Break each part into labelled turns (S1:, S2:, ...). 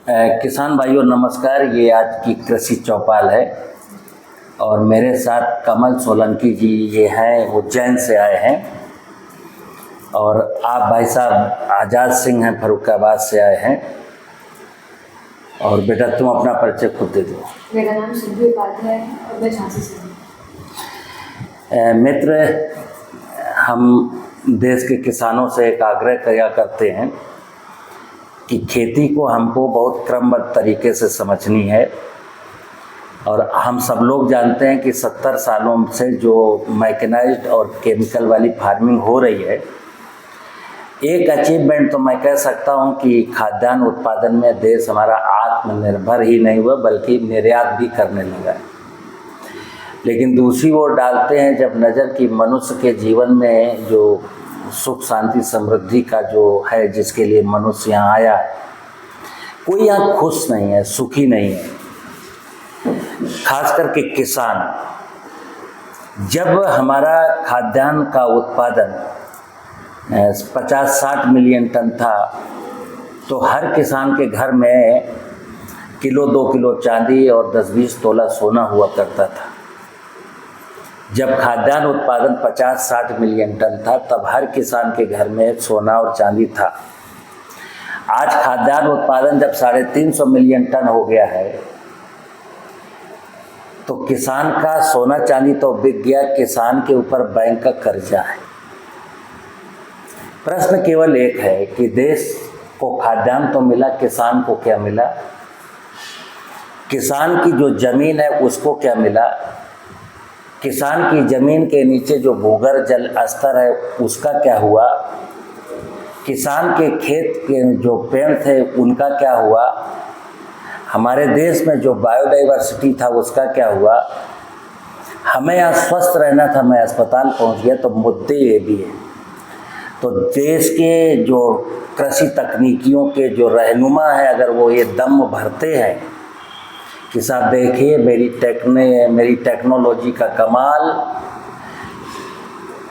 S1: किसान भाइयों नमस्कार। ये आज की कृषि चौपाल है और मेरे साथ कमल सोलंकी जी ये हैं, उज्जैन से आए हैं। और आप भाई साहब आज़ाद सिंह हैं, फर्रुखाबाद से आए हैं। और बेटा तुम अपना परिचय खुद दे दो।
S2: मेरा नाम सिद्धू उपाध्याय है और मैं झांसी से हूँ।
S1: मित्र, हम देश के किसानों से एक आग्रह किया करते हैं कि खेती को हमको बहुत क्रमबद्ध तरीके से समझनी है। और हम सब लोग जानते हैं कि 70 सालों से जो मैकेनाइज्ड और केमिकल वाली फार्मिंग हो रही है, एक अचीवमेंट तो मैं कह सकता हूं कि खाद्यान्न उत्पादन में देश हमारा आत्मनिर्भर ही नहीं हुआ बल्कि निर्यात भी करने लगा है। लेकिन दूसरी ओर डालते हैं जब नज़र की मनुष्य के जीवन में जो सुख शांति समृद्धि का जो है, जिसके लिए मनुष्य यहाँ आया है, कोई यहाँ खुश नहीं है, सुखी नहीं है। खास करके किसान, जब हमारा खाद्यान्न का उत्पादन 50-60 मिलियन टन था तो हर किसान के घर में किलो 2 किलो चांदी और 10-20 तोला सोना हुआ करता था। जब खाद्यान्न उत्पादन 50-60 मिलियन टन था तब हर किसान के घर में सोना और चांदी था। आज खाद्यान्न उत्पादन जब 350 मिलियन टन हो गया है तो किसान का सोना चांदी तो बिक गया, किसान के ऊपर बैंक का कर्जा है। प्रश्न केवल एक है कि देश को खाद्यान्न तो मिला, किसान को क्या मिला? किसान की जो जमीन है उसको क्या मिला? किसान की जमीन के नीचे जो भूगर्भ जल स्तर है उसका क्या हुआ? किसान के खेत के जो पेड़ थे उनका क्या हुआ? हमारे देश में जो बायोडाइवर्सिटी था उसका क्या हुआ? हमें यहाँ स्वस्थ रहना था, मैं अस्पताल पहुँच गया, तो मुद्दे ये भी है। तो देश के जो कृषि तकनीकियों के जो रहनुमा है, अगर वो ये दम भरते हैं कि साहब देखिए मेरी टेक्नोलॉजी का कमाल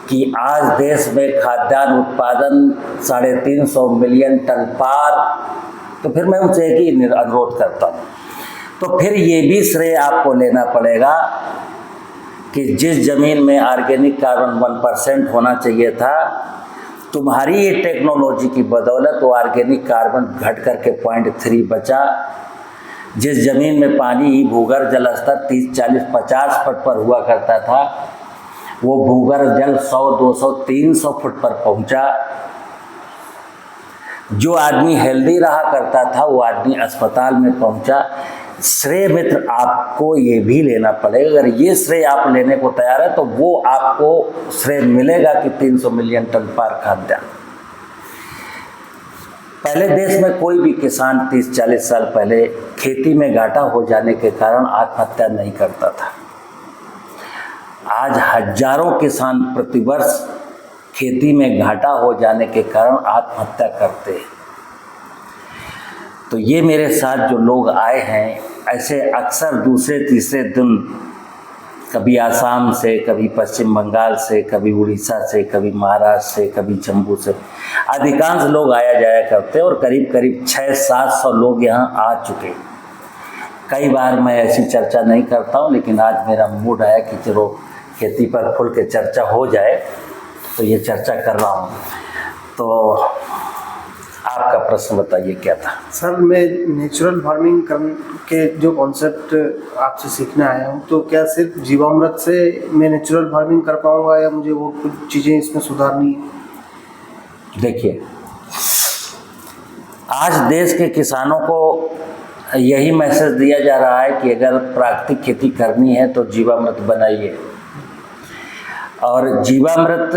S1: कि आज देश में खाद्यान्न उत्पादन 350 मिलियन टन पार, तो फिर मैं उनसे एक ही अनुरोध करता हूँ, तो फिर ये भी श्रेय आपको लेना पड़ेगा कि जिस ज़मीन में ऑर्गेनिक कार्बन 1% होना चाहिए था, तुम्हारी ये टेक्नोलॉजी की बदौलत वो ऑर्गेनिक कार्बन घट करके 0.3 बचा। जिस ज़मीन में पानी भूगर्भ जल स्तर 30, 40, 50 फुट पर हुआ करता था, वो भूगर्भ जल 100, 200, 300 फुट पर पहुंचा। जो आदमी हेल्दी रहा करता था वो आदमी अस्पताल में पहुंचा। श्रेय मित्र आपको ये भी लेना पड़ेगा। अगर ये श्रेय आप लेने को तैयार है तो वो आपको श्रेय मिलेगा कि 300 मिलियन टन पार खाद्यान्न। पहले देश में कोई भी किसान 30-40 साल पहले खेती में घाटा हो जाने के कारण आत्महत्या नहीं करता था। आज हजारों किसान प्रतिवर्ष खेती में घाटा हो जाने के कारण आत्महत्या करते हैं। तो ये मेरे साथ जो लोग आए हैं, ऐसे अक्सर दूसरे तीसरे दिन कभी आसाम से, कभी पश्चिम बंगाल से, कभी उड़ीसा से, कभी महाराष्ट्र से, कभी जम्मू से, अधिकांश लोग आया जाया करते हैं और करीब करीब 600-700 लोग यहाँ आ चुके। कई बार मैं ऐसी चर्चा नहीं करता हूँ, लेकिन आज मेरा मूड आया कि चलो खेती पर खुल के चर्चा हो जाए, तो ये चर्चा कर रहा हूँ। तो आपका प्रश्न बताइए क्या था?
S3: सर, मैं नेचुरल फार्मिंग के जो कॉन्सेप्ट आपसे सीखने आया हूँ, तो क्या सिर्फ जीवामृत से मैं नेचुरल फार्मिंग कर पाऊँगा या मुझे वो कुछ चीज़ें इसमें सुधारनी है?
S1: देखिए, आज देश के किसानों को यही मैसेज दिया जा रहा है कि अगर प्राकृतिक खेती करनी है तो जीवामृत बनाइए। और जीवामृत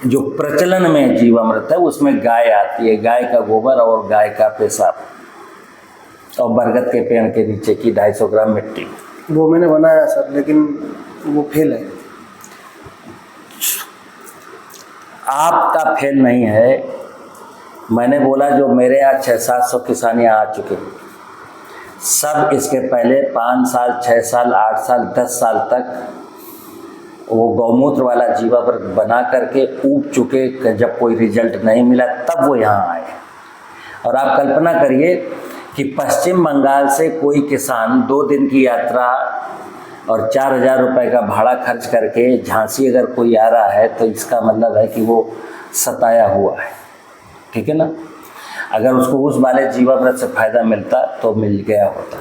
S1: जो प्रचलन में जीवामृत है उसमें गाय आती है, गाय का गोबर और गाय का पेशाब और बरगद के पेड़ के नीचे की 250 ग्राम मिट्टी।
S3: वो मैंने बनाया सर, लेकिन वो फेल है।
S1: आपका फेल नहीं है। मैंने बोला जो मेरे यहाँ 600-700 किसान यहाँ आ चुके हैं, सब इसके पहले 5 साल, 6 साल, 8 साल, 10 साल तक वो गौमूत्र वाला जीवामृत बना करके ऊब चुके। जब कोई रिजल्ट नहीं मिला तब वो यहाँ आए और आप कल्पना करिए कि पश्चिम बंगाल से कोई किसान 2 दिन की यात्रा और 4,000 रुपये का भाड़ा खर्च करके झांसी अगर कोई आ रहा है तो इसका मतलब है कि वो सताया हुआ है, ठीक है ना। अगर उसको उस वाले जीवामृत से फ़ायदा मिलता तो मिल गया होता।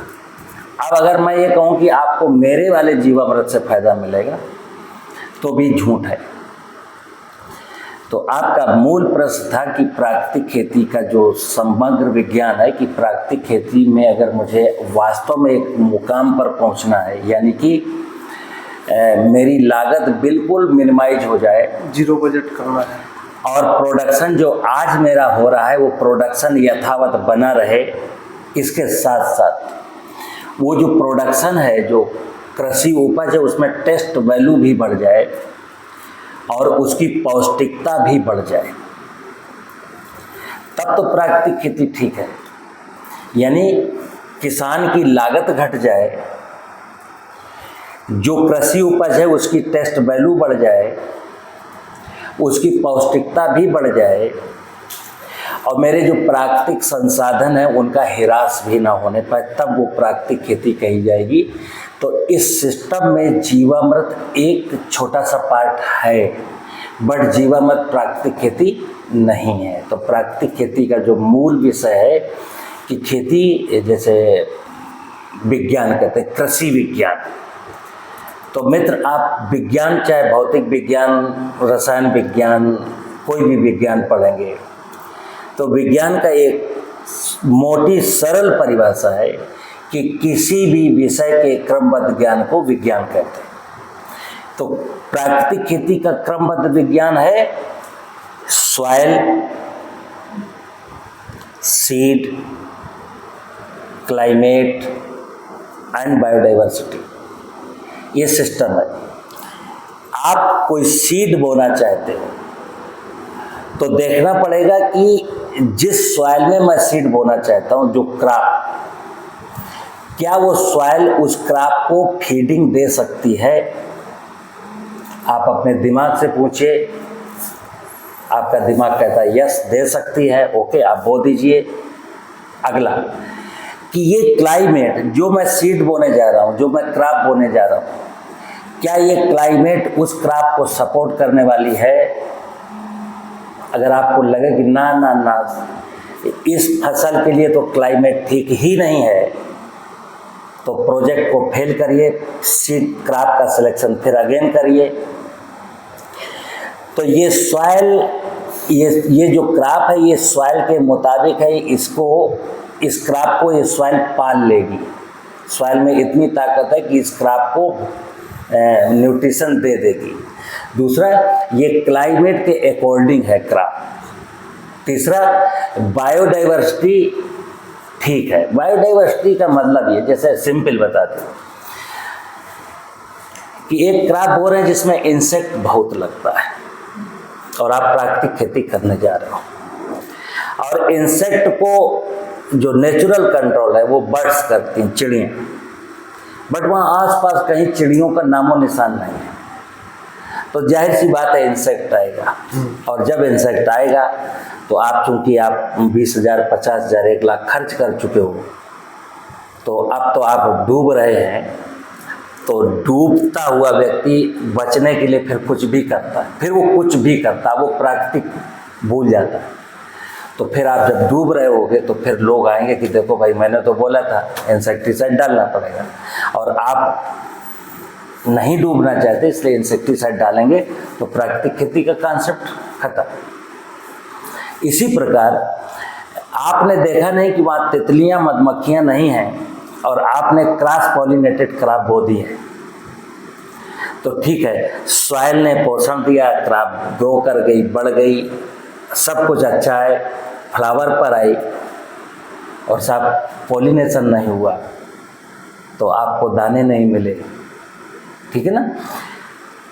S1: अब अगर मैं ये कहूँ कि आपको मेरे वाले जीवामृत से फ़ायदा मिलेगा तो भी झूठ है। तो आपका मूल प्रश्न था कि प्राकृतिक खेती का जो समग्र विज्ञान है कि प्राकृतिक खेती में अगर मुझे वास्तव में एक मुकाम पर पहुंचना है, यानी कि मेरी लागत बिल्कुल मिनिमाइज हो जाए,
S3: 0 बजट करना है,
S1: और प्रोडक्शन जो आज मेरा हो रहा है वो प्रोडक्शन यथावत बना रहे, इसके साथ साथ वो जो प्रोडक्शन है, जो कृषि उपज है, उसमें टेस्ट वैल्यू भी बढ़ जाए और उसकी पौष्टिकता भी बढ़ जाए, तब तो प्राकृतिक खेती ठीक है। यानी किसान की लागत घट जाए, जो कृषि उपज है उसकी टेस्ट वैल्यू बढ़ जाए, उसकी पौष्टिकता भी बढ़ जाए, और मेरे जो प्राकृतिक संसाधन है उनका हिरास भी ना होने पाए, तब वो प्राकृतिक खेती कही जाएगी। तो इस सिस्टम में जीवामृत एक छोटा सा पार्ट है, बट जीवामृत प्राकृतिक खेती नहीं है। तो प्राकृतिक खेती का जो मूल विषय है कि खेती, जैसे विज्ञान कहते हैं, कृषि विज्ञान। तो मित्र, आप विज्ञान, चाहे भौतिक विज्ञान, रसायन विज्ञान, कोई भी विज्ञान पढ़ेंगे तो विज्ञान का एक मोटी सरल परिभाषा है कि किसी भी विषय के क्रमबद्ध ज्ञान को विज्ञान कहते हैं। तो प्राकृतिक खेती का क्रमबद्ध विज्ञान है soil, seed, climate and biodiversity, ये सिस्टम है। आप कोई सीड बोना चाहते हो तो देखना पड़ेगा कि जिस सॉइल में मैं सीड बोना चाहता हूं, जो क्रॉप, क्या वो सॉइल उस क्रॉप को फीडिंग दे सकती है। आप अपने दिमाग से पूछिए, आपका दिमाग कहता है यस दे सकती है, ओके आप बो दीजिए। अगला कि ये क्लाइमेट, जो मैं सीड बोने जा रहा हूँ, जो मैं क्रॉप बोने जा रहा हूँ, क्या ये क्लाइमेट उस क्रॉप को सपोर्ट करने वाली है। अगर आपको लगे कि ना ना ना इस फसल के लिए तो क्लाइमेट ठीक ही नहीं है, तो प्रोजेक्ट को फेल करिए, सीड क्रॉप का सिलेक्शन फिर अगेन करिए। तो ये सॉइल, ये जो क्रॉप है ये सॉइल के मुताबिक है, इसको, इस क्रॉप को ये सॉइल पाल लेगी। सॉइल में इतनी ताकत है कि इस क्रॉप को न्यूट्रिशन दे देगी। दूसरा, ये क्लाइमेट के अकॉर्डिंग है क्रॉप। तीसरा, बायोडाइवर्सिटी ठीक है। बायोडाइवर्सिटी का मतलब ये, जैसे सिंपल बता दें कि एक क्रॉप बो रहे हैं जिसमें इंसेक्ट बहुत लगता है और आप प्राकृतिक खेती करने जा रहे हो, और इंसेक्ट को जो नेचुरल कंट्रोल है वो बर्ड्स करती हैं, चिड़ियाँ, बट वहाँ आसपास कहीं चिड़ियों का नामो निशान नहीं है। तो जाहिर सी बात है इंसेक्ट आएगा, और जब इंसेक्ट आएगा तो आप, चूंकि आप 20,000, 50,000, 1 लाख खर्च कर चुके हो, तो अब तो आप डूब रहे हैं। तो डूबता हुआ व्यक्ति बचने के लिए फिर कुछ भी करता है, फिर वो कुछ भी करता है, वो प्राकृतिक भूल जाता है। तो फिर आप जब डूब रहे होगे तो फिर लोग आएंगे कि देखो भाई मैंने तो बोला था इंसेक्टिसाइड डालना पड़ेगा, और आप नहीं डूबना चाहते इसलिए इंसेक्टिसाइड डालेंगे, तो प्राकृतिक खेती का कॉन्सेप्ट खत्म। इसी प्रकार आपने देखा नहीं कि वहाँ तितलियाँ, मधुमक्खियाँ नहीं हैं और आपने क्रॉस पॉलिनेटेड क्रॉप बो दी है, तो ठीक है, सॉइल ने पोषण दिया, क्रॉप ग्रो कर गई, बढ़ गई, सब कुछ अच्छा है, फ्लावर पर आई, और साहब पॉलिनेशन नहीं हुआ तो आपको दाने नहीं मिले, ठीक है ना।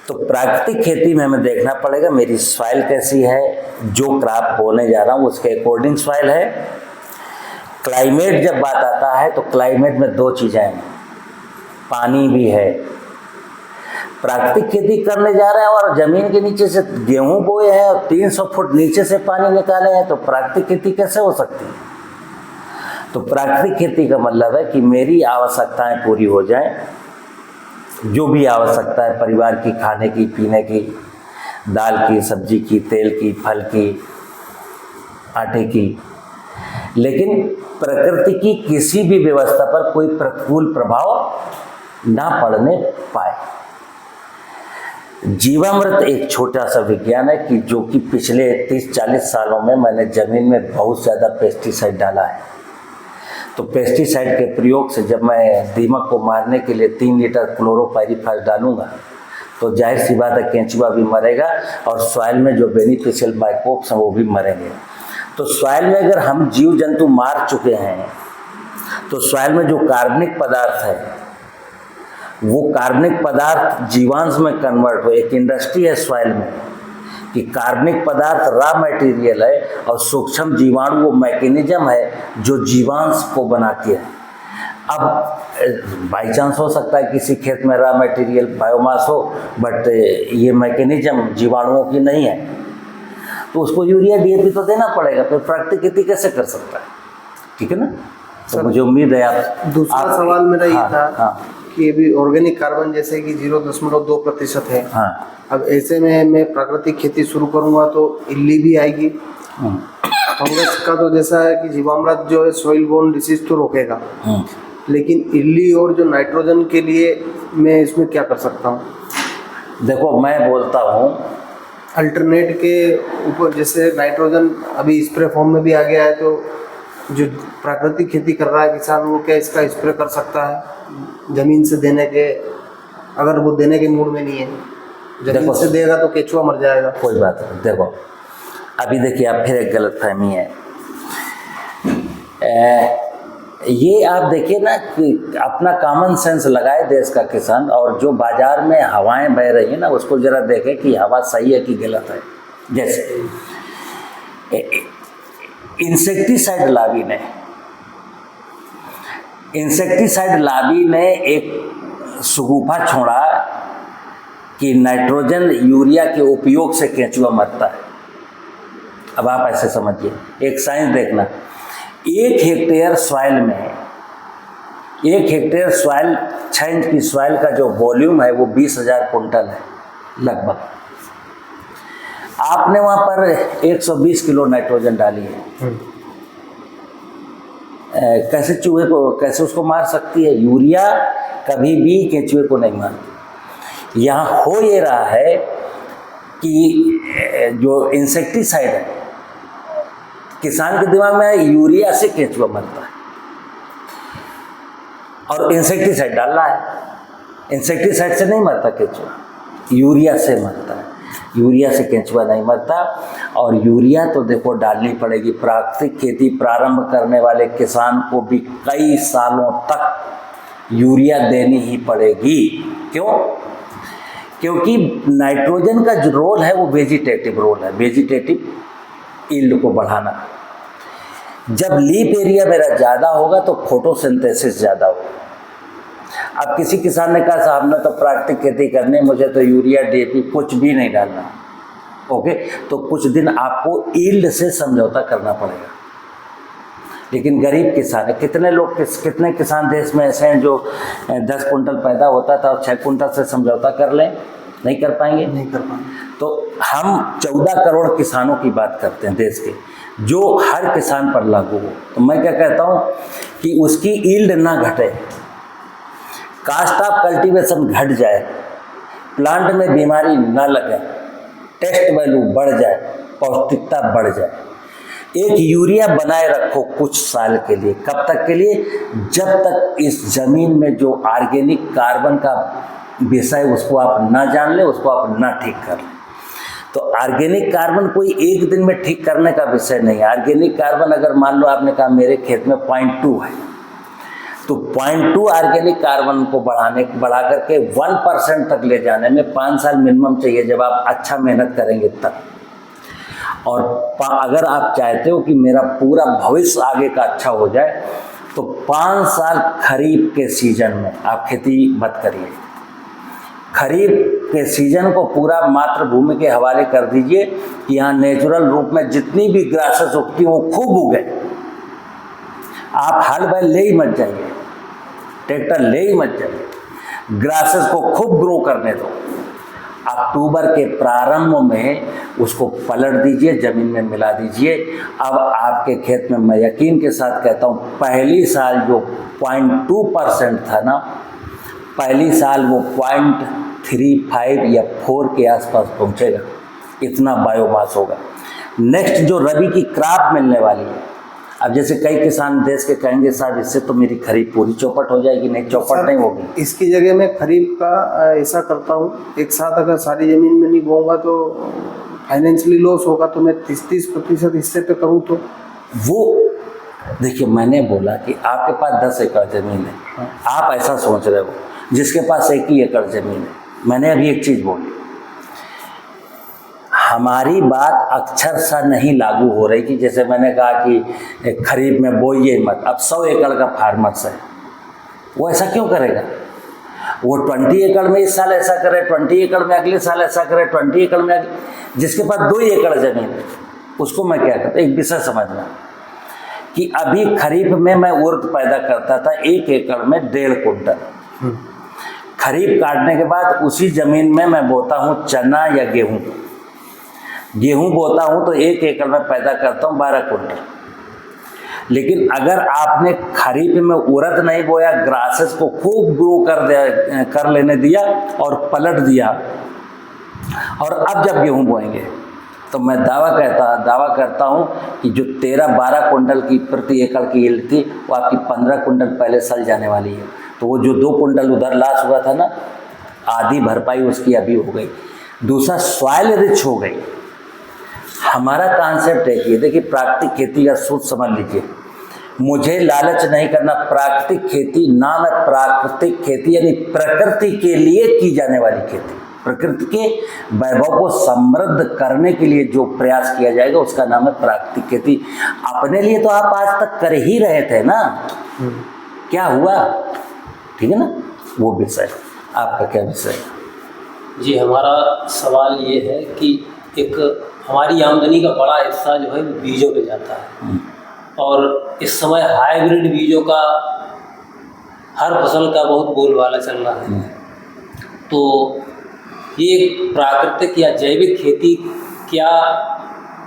S1: तो प्राकृतिक खेती में हमें देखना पड़ेगा मेरी सॉइल कैसी है, जो क्रॉप बोने जा रहा हूँ उसके अकॉर्डिंग सॉइल है। क्लाइमेट जब बात आता है तो क्लाइमेट में 2 चीज़ें हैं, पानी भी है। प्राकृतिक खेती करने जा रहे हैं और ज़मीन के नीचे से गेहूं बोए हैं और 300 फुट नीचे से पानी निकाले हैं, तो प्राकृतिक खेती कैसे हो सकती है। तो प्राकृतिक खेती का मतलब है कि मेरी आवश्यकताएं पूरी हो जाएं, जो भी आवश्यकता है परिवार की, खाने की, पीने की, दाल की, सब्जी की, तेल की, फल की, आटे की, लेकिन प्रकृति की किसी भी व्यवस्था पर कोई प्रतिकूल प्रभाव ना पड़ने पाए। जीवामृत एक छोटा सा विज्ञान है कि जो कि पिछले 30-40 सालों में मैंने ज़मीन में बहुत ज़्यादा पेस्टिसाइड डाला है। तो पेस्टिसाइड के प्रयोग से जब मैं दीमक को मारने के लिए 3 लीटर क्लोरोपाइरीफास डालूंगा तो जाहिर सी बात है केंचुआ भी मरेगा और सॉइल में जो बेनिफिशियल माइक्रोब्स हैं वो भी मरेंगे। तो सॉइल में अगर हम जीव जंतु मार चुके हैं तो सॉइल में जो कार्बनिक पदार्थ है वो कार्बनिक पदार्थ जीवांश में कन्वर्ट हो। एक इंडस्ट्री है सॉइल में कि कार्बनिक पदार्थ रॉ मटेरियल है और सूक्ष्म जीवाणु वो मैकेनिज्म है जो जीवांश को बनाती है। अब बाई चांस हो सकता है किसी खेत में रॉ मटेरियल बायोमास हो, बट ये मैकेनिज्म जीवाणुओं की नहीं है, तो उसको यूरिया डीएपी तो देना पड़ेगा। फिर प्राकृतिक खेती कैसे कर सकता है? ठीक है ना। तो मुझे उम्मीद है आप
S3: दूसरा सवाल मेरा ये था कि अभी ऑर्गेनिक कार्बन जैसे कि 0.2% है। अब ऐसे में मैं प्राकृतिक खेती शुरू करूंगा तो इल्ली भी आएगी। फंगस का तो जैसा है कि जीवामृत जो है सॉइल बोर्न डिसीज तो रोकेगा, लेकिन इल्ली और जो नाइट्रोजन के लिए मैं इसमें क्या कर सकता हूँ?
S1: देखो मैं बोलता हूँ
S3: अल्टरनेट के ऊपर, जैसे नाइट्रोजन अभी स्प्रे फॉर्म में भी आ गया है, तो जो प्राकृतिक खेती कर रहा है किसान वो क्या इसका स्प्रे कर सकता है जमीन से देने के, अगर वो देने के मूड में नहीं है? जमीन से देगा तो केचुआ मर जाएगा।
S1: कोई बात नहीं। देखो अभी देखिए आप फिर एक गलतफहमी है। ये आप देखिए ना कि अपना कॉमन सेंस लगाए देश का किसान, और जो बाजार में हवाएं बह रही हैं ना उसको जरा देखें कि हवा सही है कि गलत है। जैसे इंसेक्टिसाइड लॉबी ने एक शगुफा छोड़ा कि नाइट्रोजन यूरिया के उपयोग से केंचुआ मरता है। अब आप ऐसे समझिए, एक साइंस देखना, 1 हेक्टेयर सॉइल में 1 हेक्टेयर सॉइल 6 इंच की सॉइल का जो वॉल्यूम है वो 20,000 कुंटल है लगभग। आपने वहाँ पर 120 किलो नाइट्रोजन डाली है। कैसे चूहे को, कैसे उसको मार सकती है? यूरिया कभी भी केंचुए को नहीं मारती। यहाँ हो ये रहा है कि जो इंसेक्टिसाइड है, किसान के दिमाग में यूरिया से केंचुआ मरता है और इंसेक्टिसाइड डाल रहा है। इंसेक्टिसाइड से नहीं मरता केंचुआ, यूरिया से मरता है। यूरिया से केंचुआ नहीं मरता। और यूरिया तो देखो डालनी पड़ेगी। प्राकृतिक खेती प्रारंभ करने वाले किसान को भी कई सालों तक यूरिया देनी ही पड़ेगी। क्यों? क्योंकि नाइट्रोजन का जो रोल है वो वेजिटेटिव रोल है, वेजिटेटिव यील्ड को बढ़ाना। जब लीफ एरिया मेरा ज़्यादा होगा तो फोटोसिंथेसिस ज़्यादा होगा। अब किसी किसान ने कहा साहब ने तो प्राकृतिक खेती करनी, मुझे तो यूरिया डीएपी कुछ भी नहीं डालना, ओके, तो कुछ दिन आपको यील्ड से समझौता करना पड़ेगा। लेकिन गरीब किसान है, कितने किसान देश में ऐसे हैं जो 10 कुंटल पैदा होता था और 6 कुंटल से समझौता कर लें? नहीं कर पाएंगे। तो हम 14 करोड़ किसानों की बात करते हैं देश के, जो हर किसान पर लागू हो। तो मैं क्या कहता हूँ कि उसकी यील्ड ना घटे, कास्ट ऑफ कल्टीवेशन घट जाए, प्लांट में बीमारी ना लगे, टेस्ट वैल्यू बढ़ जाए, पौष्टिकता बढ़ जाए। एक यूरिया बनाए रखो कुछ साल के लिए। कब तक के लिए? जब तक इस जमीन में जो ऑर्गेनिक कार्बन का विषय उसको आप ना जान लें, उसको आप ना ठीक कर लें। तो ऑर्गेनिक कार्बन कोई एक दिन में ठीक करने का विषय नहीं है। ऑर्गेनिक कार्बन अगर मान लो आपने कहा मेरे खेत में 0.2 है, तो 0.2 ऑर्गेनिक कार्बन को बढ़ा करके 1% तक ले जाने में 5 साल मिनिमम चाहिए, जब आप अच्छा मेहनत करेंगे तब। और अगर आप चाहते हो कि मेरा पूरा भविष्य आगे का अच्छा हो जाए तो 5 साल खरीफ के सीजन में आप खेती मत करिए। खरीफ के सीजन को पूरा मातृभूमि के हवाले कर दीजिए कि यहाँ नेचुरल रूप में जितनी भी ग्रासेस उगती हैं वो खूब उगे, आप हल बैल ले ही मत जाइए, ट्रैक्टर ले ही मत जाइए, ग्रासेस को खूब ग्रो करने दो। अक्टूबर के प्रारंभ में उसको पलट दीजिए, ज़मीन में मिला दीजिए। अब आपके खेत में मैं यकीन के साथ कहता हूँ, पहली साल जो 0.2% था ना, पहली साल वो 0.35 या 4 के आसपास पहुँचेगा, इतना बायोमास होगा। नेक्स्ट जो रबी की क्रॉप मिलने वाली है, अब जैसे कई किसान देश के कहेंगे साहब इससे तो मेरी खरीफ पूरी चौपट हो जाएगी, नहीं चौपट नहीं होगी।
S3: इसकी जगह मैं खरीफ का ऐसा करता हूँ, एक साथ अगर सारी ज़मीन में नहीं बोऊंगा तो फाइनेंशियली लॉस होगा, तो मैं 30% हिस्से पे करूँ तो
S1: वो देखिए, मैंने बोला कि आपके पास 10 एकड़ ज़मीन है, आप ऐसा सोच रहे हो जिसके पास 1 ही एकड़ ज़मीन है। मैंने अभी एक चीज़ बोली, हमारी बात अक्षर सा नहीं लागू हो रही कि जैसे मैंने कहा कि खरीफ में बोइए मत। अब 100 एकड़ का फार्मर्स है, वो ऐसा क्यों करेगा? वो 20 एकड़ में इस साल ऐसा करे, 20 एकड़ में अगले साल ऐसा करे, 20 एकड़ में जिसके पास 2 एकड़ ज़मीन है उसको मैं क्या कहता, एक विषय समझना कि अभी खरीफ में मैं उर्द पैदा करता था 1 एकड़ में 1.5 कुंटल। खरीफ काटने के बाद उसी ज़मीन में मैं बोता हूँ चना या गेहूँ बोता हूँ तो 1 एकड़ में पैदा करता हूँ 12 कुंटल। लेकिन अगर आपने खरीफ में उड़द नहीं बोया, ग्रासेस को खूब ग्रो कर लेने दिया और पलट दिया, और अब जब गेहूँ बोएंगे तो मैं दावा करता हूँ कि जो 13-12 कुंटल की प्रति एकड़ की यील्ड थी वो आपकी 15 कुंटल पहले साल जाने वाली है। तो वो जो 2 कुंटल उधर लॉस हुआ था ना, आधी भरपाई उसकी अभी हो गई। दूसरा, सॉइल रिच हो गई। हमारा कॉन्सेप्ट है कि देखिए, प्राकृतिक खेती का सोच समझ लीजिए, मुझे लालच नहीं करना। प्राकृतिक खेती नाम है, प्राकृतिक खेती यानी प्रकृति के लिए की जाने वाली खेती, प्रकृति के वैभव को समृद्ध करने के लिए जो प्रयास किया जाएगा उसका नाम है प्राकृतिक खेती। अपने लिए तो आप आज तक कर ही रहे थे ना, क्या हुआ? ठीक है ना, वो विषय। आपका क्या विषय?
S4: जी, हमारा सवाल ये है कि एक हमारी आमदनी का बड़ा हिस्सा जो है वो बीजों पे जाता है, और इस समय हाइब्रिड बीजों का हर फसल का बहुत बोलबाला चल रहा है। तो ये प्राकृतिक या जैविक खेती, क्या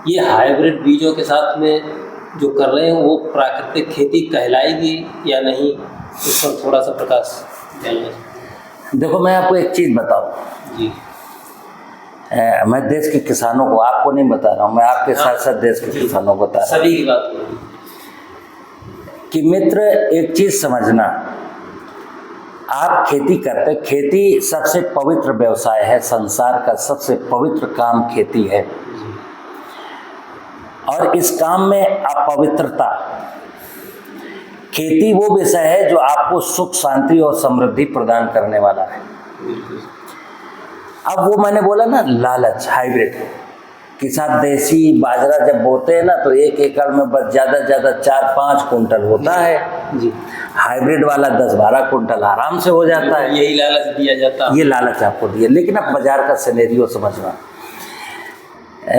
S4: ये हाइब्रिड बीजों के साथ में जो कर रहे हैं वो प्राकृतिक खेती कहलाएगी या नहीं, इस पर थोड़ा सा प्रकाश डालना।
S1: देखो, मैं आपको एक चीज़ बताऊँ
S4: जी।
S1: मैं देश के किसानों को, आपको नहीं बता रहा हूँ, मैं आपके साथ साथ देश के किसानों को बता रहा हूँ,
S4: सभी की बात करूँ
S1: कि मित्र एक चीज़ समझना, आप खेती करते, खेती सबसे पवित्र व्यवसाय है, संसार का सबसे पवित्र काम खेती है। और इस काम में अपवित्रता, खेती वो विषय है जो आपको सुख, शांति और समृद्धि प्रदान करने वाला है। अब वो मैंने बोला ना, लालच, हाइब्रिड किसान देसी बाजरा जब बोते हैं ना तो 1 एकड़ में बस ज़्यादा 4-5 कुंटल होता है
S4: जी।
S1: हाइब्रिड वाला 10-12 कुंटल आराम से हो जाता है।
S4: यही लालच दिया जाता है,
S1: ये लालच आपको दिया। लेकिन अब बाजार का सिनेरियो समझना,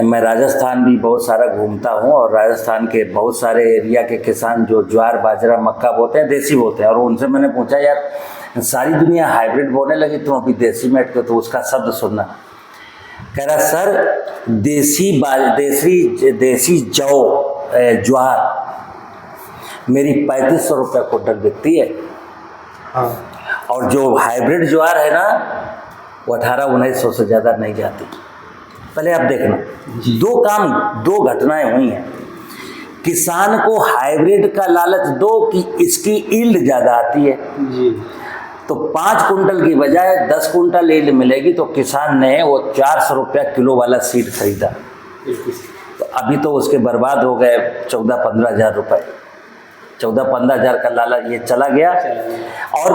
S1: मैं राजस्थान भी बहुत सारा घूमता हूँ और राजस्थान के बहुत सारे एरिया के किसान जो ज्वार, बाजरा, मक्का बोते हैं, देसी बोते हैं, और उनसे मैंने पूछा, यार सारी दुनिया हाइब्रिड बोने लगी, तुम अभी देसी में अटके, तो उसका शब्द सुनना। कह रहा, सर देसी जौ, ज्वार मेरी 3500 रुपये क्विंटल बिकती है।
S3: हाँ।
S1: और जो हाइब्रिड ज्वार है ना वो 1800-1900 से ज़्यादा नहीं जाती। पहले आप देखना, दो घटनाएं हुई हैं। किसान को हाइब्रिड का लालच दो कि इसकी ईल्ड ज़्यादा आती है
S4: जी।
S1: तो 5 कुंटल की बजाय 10 कुंटल ईल्ड मिलेगी, तो किसान ने वो 400 रुपया किलो वाला सीड खरीदा। तो अभी तो उसके बर्बाद हो गए 14-15 हज़ार रुपये। 14-15 हज़ार का लालच ये चला गया। और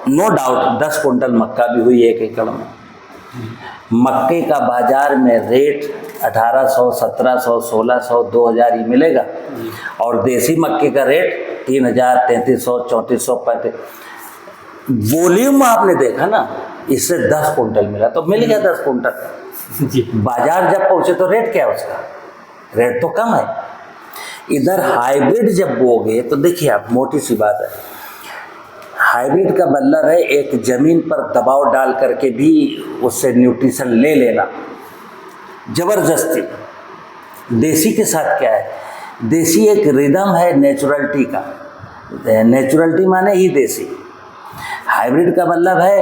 S1: नो डाउट 10 कुंटल मक्का भी हुई 1 एकड़ में। मक्के का बाजार में रेट 1800, 1700, 1600, 2000 ही मिलेगा, और देसी मक्के का रेट 3000, 3300, 3400, 35। वॉल्यूम आपने देखा ना, इससे 10 कुंटल मिला तो मिल गया 10 कुंटल जी। बाजार जब पहुंचे तो रेट क्या है उसका? रेट तो कम है। इधर हाइब्रिड जब बोगे तो देखिए आप, मोटी सी बात है, हाइब्रिड का मतलब है एक जमीन पर दबाव डाल करके भी उससे न्यूट्रिशन ले लेना जबरदस्ती। देसी के साथ क्या है, देसी एक रिदम है नेचुरलिटी का, नेचुरलिटी माने ही देसी। हाइब्रिड का मतलब है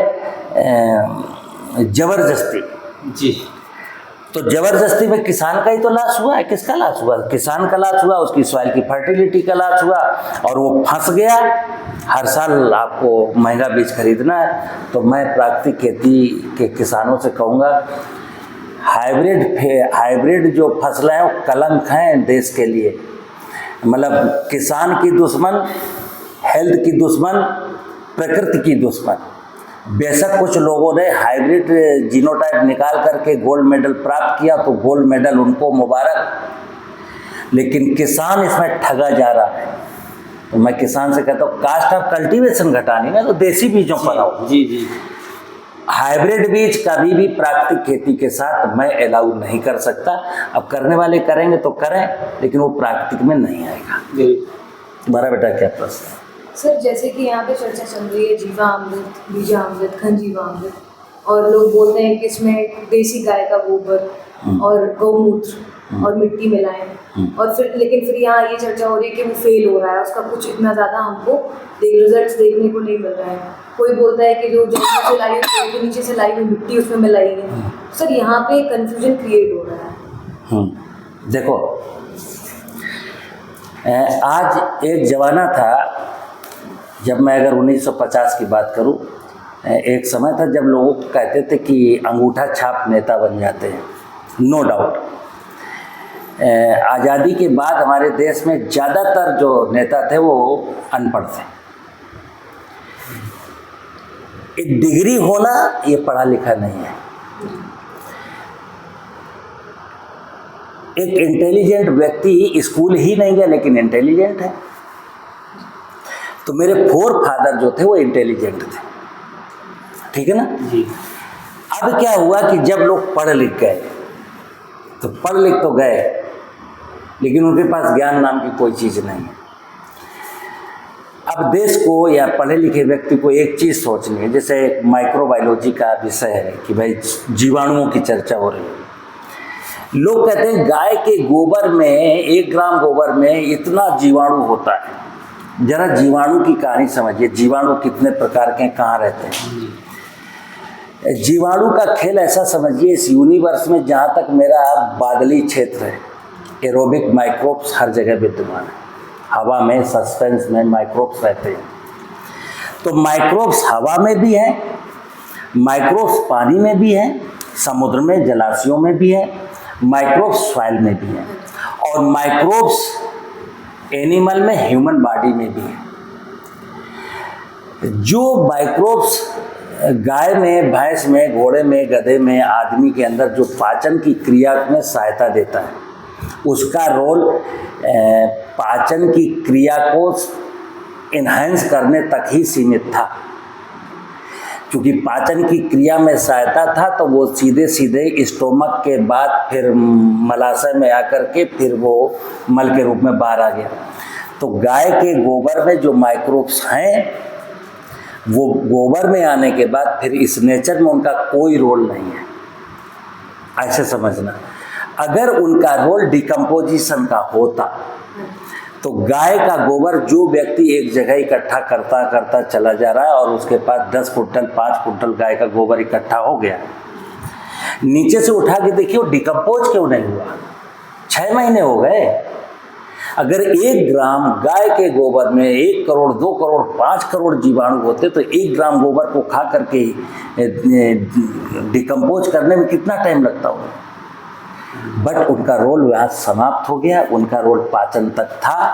S1: जबरदस्ती।
S4: जी।
S1: तो जबरदस्ती में किसान का ही तो लॉस हुआ है। किसका लॉस हुआ? किसान का लॉस हुआ, उसकी सॉइल की फर्टिलिटी का लॉस हुआ, और वो फंस गया। हर साल आपको महंगा बीज खरीदना है। तो मैं प्राकृतिक खेती के किसानों से कहूँगा, हाइब्रिड जो फसलें हैं वो कलंक हैं देश के लिए। मतलब किसान की दुश्मन, हेल्थ की दुश्मन, प्रकृति की दुश्मन। बेशक कुछ लोगों ने हाइब्रिड जीनोटाइप निकाल करके गोल्ड मेडल प्राप्त किया, तो गोल्ड मेडल उनको मुबारक, लेकिन किसान इसमें ठगा जा रहा है। तो मैं किसान से कहता हूँ, कास्ट ऑफ कल्टीवेशन घटानी है तो देसी बीजों पर आओ।
S4: जी जी।
S1: हाइब्रिड बीज कभी भी प्राकृतिक खेती के साथ मैं अलाउ नहीं कर सकता। अब करने वाले करेंगे तो करें, लेकिन वो प्राकृतिक में नहीं आएगा। तुम्हारा बेटा क्या प्रश्न है?
S2: सर, जैसे कि यहाँ पे चर्चा चल रही है जीवामृत, बीजामृत, घनजीवामृत, और लोग बोलते हैं कि इसमें देसी गाय का गोबर और गौमूत्र और मिट्टी मिलाएं, और फिर यहाँ ये चर्चा हो रही है कि वो फेल हो रहा है, उसका कुछ इतना ज़्यादा हमको रिजल्ट्स देखने को नहीं मिल रहा है। कोई बोलता है कि जो जमीन से लाई हुई, पेड़ के नीचे से लाई हुई मिट्टी उसमें मिलाई है। सर, यहाँ पे कन्फ्यूजन क्रिएट हो रहा है।
S1: देखो, आज एक ज़माना था, जब मैं अगर 1950 की बात करूं, एक समय था जब लोग कहते थे कि अंगूठा छाप नेता बन जाते हैं। नो डाउट, आज़ादी के बाद हमारे देश में ज़्यादातर जो नेता थे वो अनपढ़ थे। एक डिग्री होना ये पढ़ा लिखा नहीं है। एक इंटेलिजेंट व्यक्ति स्कूल ही नहीं गया लेकिन इंटेलिजेंट है। तो मेरे फोर फादर जो थे वो इंटेलिजेंट थे, ठीक है ना
S4: जी।
S1: अब क्या हुआ कि जब लोग पढ़ लिख गए, तो पढ़ लिख तो गए, लेकिन उनके पास ज्ञान नाम की कोई चीज़ नहीं है। अब देश को या पढ़े लिखे व्यक्ति को एक चीज़ सोचनी है, जैसे माइक्रोबायोलॉजी का विषय है कि भाई जीवाणुओं की चर्चा हो रही है। लोग कहते हैं गाय के गोबर में, 1 ग्राम गोबर में इतना जीवाणु होता है। जरा जीवाणु की कहानी समझिए, जीवाणु कितने प्रकार के, कहाँ रहते हैं। जीवाणु का खेल ऐसा समझिए, इस यूनिवर्स में जहाँ तक मेरा बादली क्षेत्र है, एरोबिक माइक्रोब्स हर जगह विद्यमान है। हवा में, सस्पेंस में माइक्रोब्स रहते हैं। तो माइक्रोब्स हवा में भी हैं, माइक्रोब्स पानी में भी हैं, समुद्र में, जलाशयों में भी हैं, माइक्रोब्स सॉइल में भी हैं, और माइक्रोब्स एनिमल में, ह्यूमन बॉडी में भी है। जो माइक्रोब्स गाय में, भैंस में, घोड़े में, गधे में, आदमी के अंदर जो पाचन की क्रिया में सहायता देता है, उसका रोल पाचन की क्रिया को इन्हेंस करने तक ही सीमित था। क्योंकि पाचन की क्रिया में सहायता था, तो वो सीधे सीधे स्टोमक के बाद फिर मलाशय में आकर के फिर वो मल के रूप में बाहर आ गया। तो गाय के गोबर में जो माइक्रोब्स हैं, वो गोबर में आने के बाद फिर इस नेचर में उनका कोई रोल नहीं है, ऐसे समझना। अगर उनका रोल डिकम्पोजिशन का होता, तो गाय का गोबर जो व्यक्ति एक जगह इकट्ठा करता करता चला जा रहा है और उसके पास 10 कुंटल 5 कुंटल गाय का गोबर इकट्ठा हो गया, नीचे से उठा के देखिए वो डिकम्पोज क्यों नहीं हुआ। 6 महीने हो गए। अगर 1 ग्राम गाय के गोबर में 1 करोड़ 2 करोड़ 5 करोड़ जीवाणु होते, तो 1 ग्राम गोबर को खा करके डिकम्पोज करने में कितना टाइम लगता होगा। बट उनका रोल वहाँ समाप्त हो गया, उनका रोल पाचन तक था।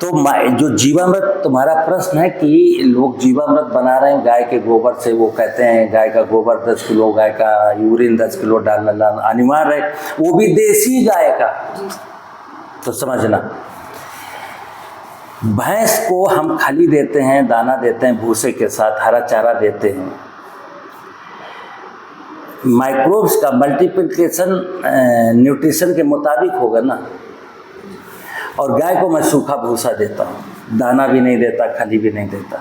S1: तो जो जीवामृत, तुम्हारा प्रश्न है कि लोग जीवामृत बना रहे हैं गाय के गोबर से, वो कहते हैं गाय का गोबर 10 किलो, गाय का यूरिन 10 किलो डालना अनिवार्य है, वो भी देसी गाय का। तो समझना, भैंस को हम खली देते हैं, दाना देते हैं, भूसे के साथ हरा चारा देते हैं। माइक्रोब्स का मल्टीप्लिकेशन न्यूट्रिशन के मुताबिक होगा ना। और गाय को मैं सूखा भूसा देता हूँ, दाना भी नहीं देता, खली भी नहीं देता।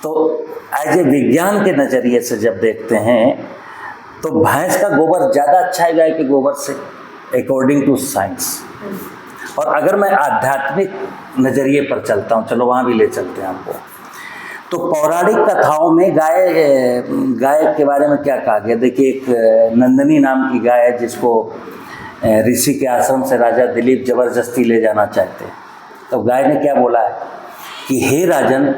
S1: तो एज ए विज्ञान के नज़रिए से जब देखते हैं तो भैंस का गोबर ज़्यादा अच्छा है गाय के गोबर से, अकॉर्डिंग टू साइंस। और अगर मैं आध्यात्मिक नज़रिए पर चलता हूँ, चलो वहाँ भी ले चलते हैं आपको, तो पौराणिक कथाओं में गाय के बारे में क्या कहा गया। देखिए, एक नंदिनी नाम की गाय है जिसको ऋषि के आश्रम से राजा दिलीप जबरदस्ती ले जाना चाहते हैं। तो गाय ने क्या बोला है कि हे राजन,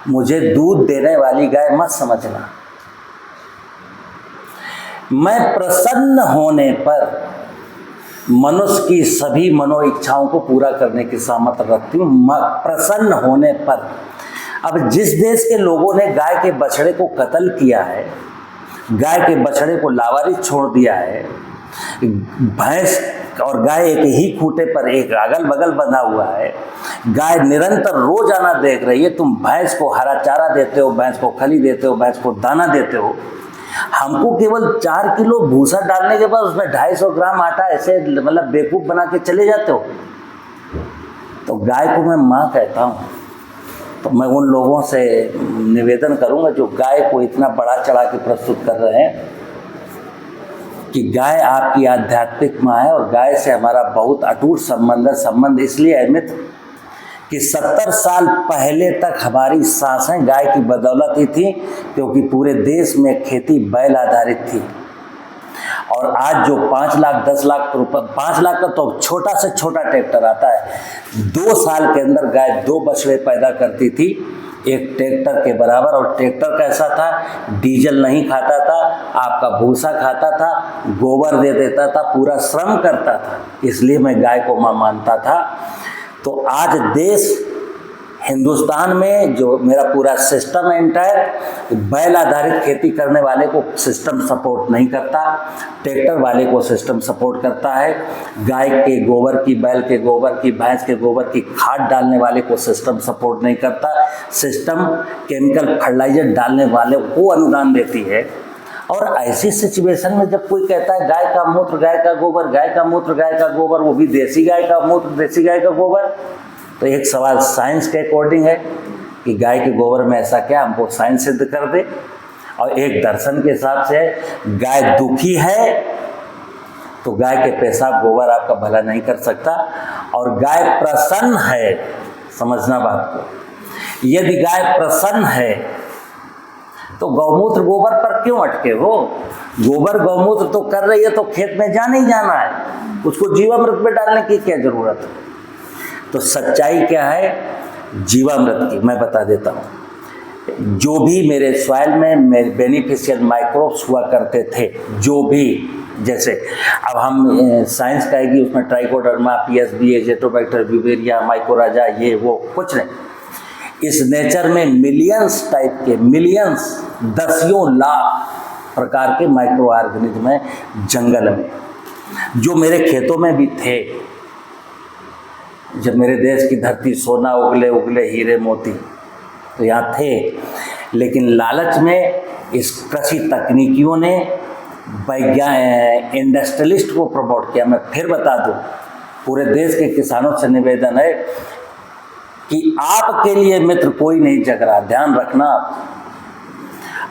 S1: मुझे दूध देने वाली गाय मत समझना, मैं प्रसन्न होने पर मनुष्य की सभी मनो इच्छाओं को पूरा करने की सामर्थ्य रखती हूँ, प्रसन्न होने पर। अब जिस देश के लोगों ने गाय के बछड़े को कत्ल किया है, गाय के बछड़े को लावारिस छोड़ दिया है, भैंस और गाय एक ही खूंटे पर एक अगल बगल बंधा हुआ है, गाय निरंतर रोजाना देख रही है, तुम भैंस को हरा चारा देते हो, भैंस को खली देते हो, भैंस को दाना देते हो, हमको केवल 4 किलो भूसा डालने के बाद उसमें 250 ग्राम आटा ऐसे मतलब बेवकूफ़ बना के चले जाते हो। तो गाय को मैं माँ कहता हूँ। तो मैं उन लोगों से निवेदन करूँगा जो गाय को इतना बड़ा चढ़ा के प्रस्तुत कर रहे हैं कि गाय आपकी आध्यात्मिक माँ है और गाय से हमारा बहुत अटूट संबंध है। संबंध इसलिए है मित्र कि 70 साल पहले तक हमारी सांसें गाय की बदौलत ही थी, क्योंकि पूरे देश में खेती बैल आधारित थी। और आज जो 5 लाख 10 लाख रुपये, 5 लाख का तो छोटा से छोटा ट्रैक्टर आता है, 2 साल के अंदर गाय 2 बछड़े पैदा करती थी, एक ट्रैक्टर के बराबर। और ट्रैक्टर कैसा था, डीजल नहीं खाता था, आपका भूसा खाता था, गोबर दे देता था, पूरा श्रम करता था। इसलिए मैं गाय को मां मानता था। तो आज देश हिंदुस्तान में जो मेरा पूरा सिस्टम है एंटायर, बैल आधारित खेती करने वाले को सिस्टम सपोर्ट नहीं करता, ट्रैक्टर वाले को सिस्टम सपोर्ट करता है। गाय के गोबर की, बैल के गोबर की, भैंस के गोबर की खाद डालने वाले को सिस्टम सपोर्ट नहीं करता। सिस्टम केमिकल फर्टिलाइजर डालने वाले को अनुदान देती है। और ऐसी सिचुएशन में जब कोई कहता है गाय का मूत्र गाय का गोबर, गाय का मूत्र गाय का गोबर, वो भी देसी गाय का मूत्र देसी गाय का गोबर, तो एक सवाल साइंस के अकॉर्डिंग है कि गाय के गोबर में ऐसा क्या, हमको साइंस सिद्ध कर दे। और एक दर्शन के हिसाब से है, गाय दुखी है तो गाय के पेशाब गोबर आपका भला नहीं कर सकता। और गाय प्रसन्न है, समझना बात को, यदि गाय प्रसन्न है तो गौमूत्र गोबर पर क्यों अटके हो। गोबर गौमूत्र तो कर रही है तो खेत में जाना ही जाना है, उसको जीवामृत में डालने की क्या जरूरत है। तो सच्चाई क्या है जीवामृत की, मैं बता देता हूँ। जो भी मेरे सॉइल में बेनिफिशियल माइक्रोब्स हुआ करते थे, जो भी, जैसे अब हम साइंस कहेगी उसमें ट्राइकोडर्मा, पीएसबी, एजेटोबैक्टर, ब्यूवेरिया, माइकोराजा, ये वो कुछ नहीं। इस नेचर में मिलियंस टाइप के, मिलियंस, दसियों लाख प्रकार के माइक्रो ऑर्गेनिज्म हैं जंगल में, जो मेरे खेतों में भी थे। जब मेरे देश की धरती सोना उगले उगले हीरे मोती, तो यहाँ थे। लेकिन लालच में इस कृषि तकनीकियों ने इंडस्ट्रियलिस्ट को प्रमोट किया। मैं फिर बता दूं, पूरे देश के किसानों से निवेदन है कि आपके लिए मित्र कोई नहीं जग रहा, ध्यान रखना।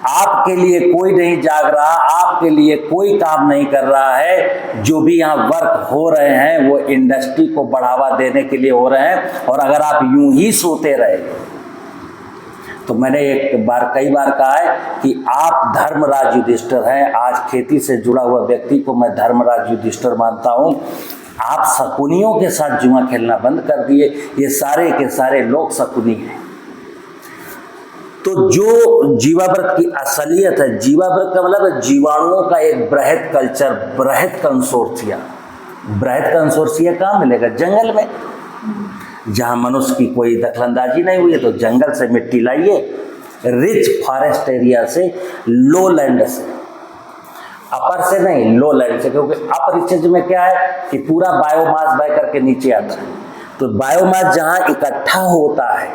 S1: आपके लिए कोई नहीं जाग रहा, आपके लिए कोई काम नहीं कर रहा है। जो भी यहाँ वर्क हो रहे हैं वो इंडस्ट्री को बढ़ावा देने के लिए हो रहे हैं। और अगर आप यूं ही सोते रहे, तो मैंने कई बार कहा है कि आप धर्मराज युधिष्ठिर हैं। आज खेती से जुड़ा हुआ व्यक्ति को मैं धर्मराज युधिष्ठिर मानता हूँ। आप शकुनियों के साथ जुआ खेलना बंद कर दिए। ये सारे के सारे लोग शकुनी हैं। तो जो जीवामृत की असलियत है, जीवामृत का मतलब है जीवाणुओं का एक बृहद कल्चर, बृहद कंसोर्सिया। बृहद कंसोर्सिया कहाँ मिलेगा? जंगल में। जहाँ मनुष्य की कोई दखलंदाजी नहीं हुई है, तो जंगल से मिट्टी लाइए, रिच फॉरेस्ट एरिया से, लो लैंड से, अपर से नहीं, लो लैंड से। क्योंकि अपर रिचेज में क्या है कि पूरा बायोमास बह करके नीचे आता है। तो बायोमास जहाँ इकट्ठा होता है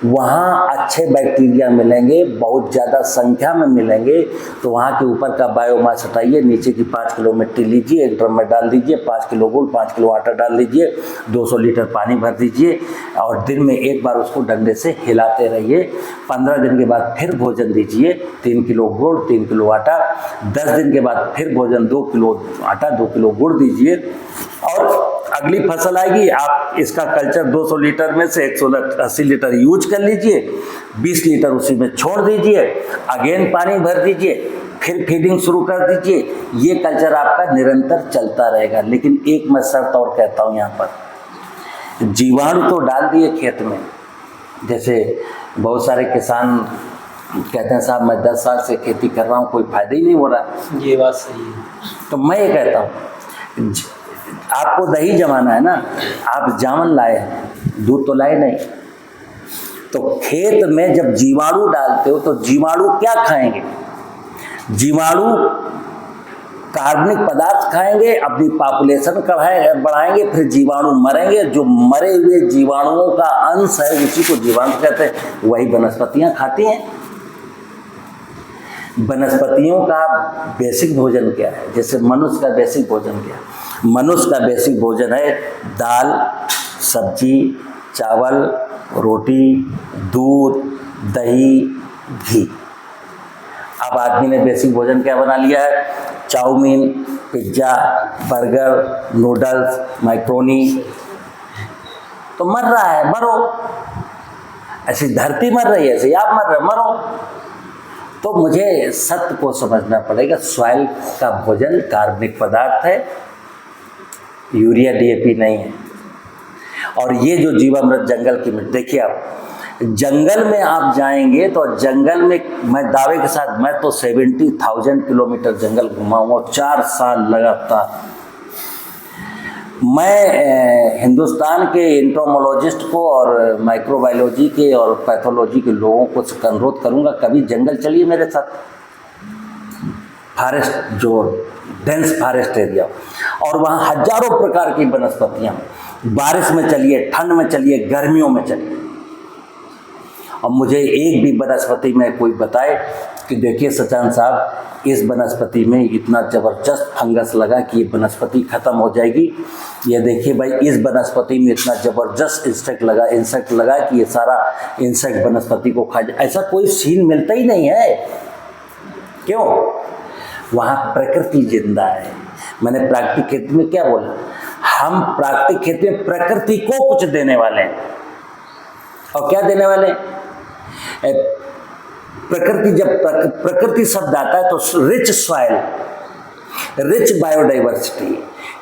S1: वहाँ अच्छे बैक्टीरिया मिलेंगे, बहुत ज़्यादा संख्या में मिलेंगे। तो वहाँ के ऊपर का बायोमास हटाइए, नीचे की 5 किलो मिट्टी लीजिए, एक ड्रम में डाल दीजिए, 5 किलो गुड़, 5 किलो आटा डाल दीजिए, 200 लीटर पानी भर दीजिए और दिन में एक बार उसको डंडे से हिलाते रहिए। 15 दिन के बाद फिर भोजन दीजिए, 3 किलो गुड़, 3 किलो आटा। 10 दिन के बाद फिर भोजन 2 किलो आटा, 2 किलो गुड़ दीजिए। और अगली फसल आएगी, आप इसका कल्चर 200 लीटर में से 180 लीटर यूज कर लीजिए, 20 लीटर उसी में छोड़ दीजिए, अगेन पानी भर दीजिए, फिर फीडिंग शुरू कर दीजिए। ये कल्चर आपका निरंतर चलता रहेगा। लेकिन एक मैं शर्त और कहता हूँ यहाँ पर, जीवाणु तो डाल दिए खेत में। जैसे बहुत सारे किसान कहते हैं साहब मैं 10 साल से खेती कर रहा हूँ, कोई फायदा ही नहीं हो रहा।
S4: ये बात सही है।
S1: तो मैं ये कहता हूँ, आपको दही जमाना है ना, आप जामन लाए हैं, दूध तो लाए नहीं। तो खेत में जब जीवाणु डालते हो तो जीवाणु क्या खाएंगे? जीवाणु कार्बनिक पदार्थ खाएंगे, अपनी पॉपुलेशन बढ़ाएंगे, फिर जीवाणु मरेंगे। जो मरे हुए जीवाणुओं का अंश है उसी को जीवाणु कहते हैं, वही वनस्पतियां खाती हैं। वनस्पतियों का बेसिक भोजन क्या है? जैसे मनुष्य का बेसिक भोजन क्या है? मनुष्य का बेसिक भोजन है दाल, सब्जी, चावल, रोटी, दूध, दही, घी। अब आदमी ने बेसिक भोजन क्या बना लिया है? Chow mein, pizza, burger, noodles, macaroni. तो मर रहा है, मरो। ऐसी धरती मर रही है, ऐसे आप मर रहे, मरो। तो मुझे सत्य को समझना पड़ेगा, सॉइल का भोजन कार्बनिक पदार्थ है, यूरिया DAP नहीं है। और ये जो जीवामृत जंगल की मिट्टी, देखिए आप जंगल में आप जाएंगे तो जंगल में, मैं दावे के साथ, मैं तो 70,000 किलोमीटर जंगल घुमा हूँ, 4 साल लगातार। मैं हिंदुस्तान के एंटोमोलॉजिस्ट को और माइक्रोबायोलॉजी के और पैथोलॉजी के लोगों को अनुरोध करूँगा, कभी जंगल चलिए मेरे साथ, फॉरेस्ट, जो डेंस फॉरेस्ट एरिया, और वहाँ हजारों प्रकार की वनस्पतियाँ, बारिश में चलिए, ठंड में चलिए, गर्मियों में चलिए। और मुझे एक भी वनस्पति में कोई बताए कि देखिए सचान साहब, इस वनस्पति में इतना ज़बरदस्त फंगस लगा कि ये वनस्पति ख़त्म हो जाएगी, ये देखिए भाई इस वनस्पति में इतना ज़बरदस्त इंसेक्ट लगा कि ये सारा इंसेक्ट वनस्पति को खा जाए। ऐसा कोई सीन मिलता ही नहीं है। क्यों? वहाँ प्रकृति जिंदा है। मैंने प्राकृतिक खेती में क्या बोला? हम प्राकृतिक खेती में प्रकृति को कुछ देने वाले हैं। और क्या देने वाले हैं? प्रकृति, जब प्रकृति शब्द आता है तो rich soil, rich biodiversity,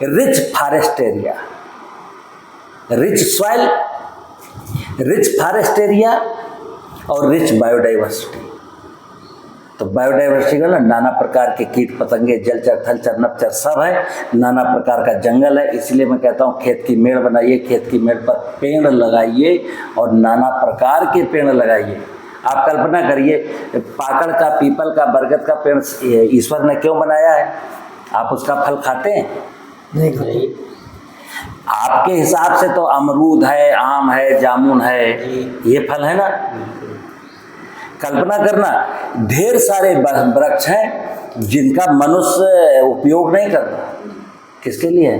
S1: rich forest area, rich soil, rich forest area और रिच बायोडाइवर्सिटी। तो बायोडाइवर्सिटी का नाना प्रकार के कीट पतंगे, जलचर, थलचर, नपचर सब है, नाना प्रकार का जंगल है। इसलिए मैं कहता हूँ खेत की मेड़ बनाइए, खेत की मेड़ पर पेड़ लगाइए और नाना प्रकार के पेड़ लगाइए। आप कल्पना करिए, पाकड़ का, पीपल का, बरगद का पेड़ ईश्वर ने क्यों बनाया है? आप उसका फल खाते हैं?
S3: नहीं।
S1: आपके हिसाब से तो अमरूद है, आम है, जामुन है, ये फल है ना। कल्पना करना, ढेर सारे वृक्ष हैं जिनका मनुष्य उपयोग नहीं करता। किसके लिए?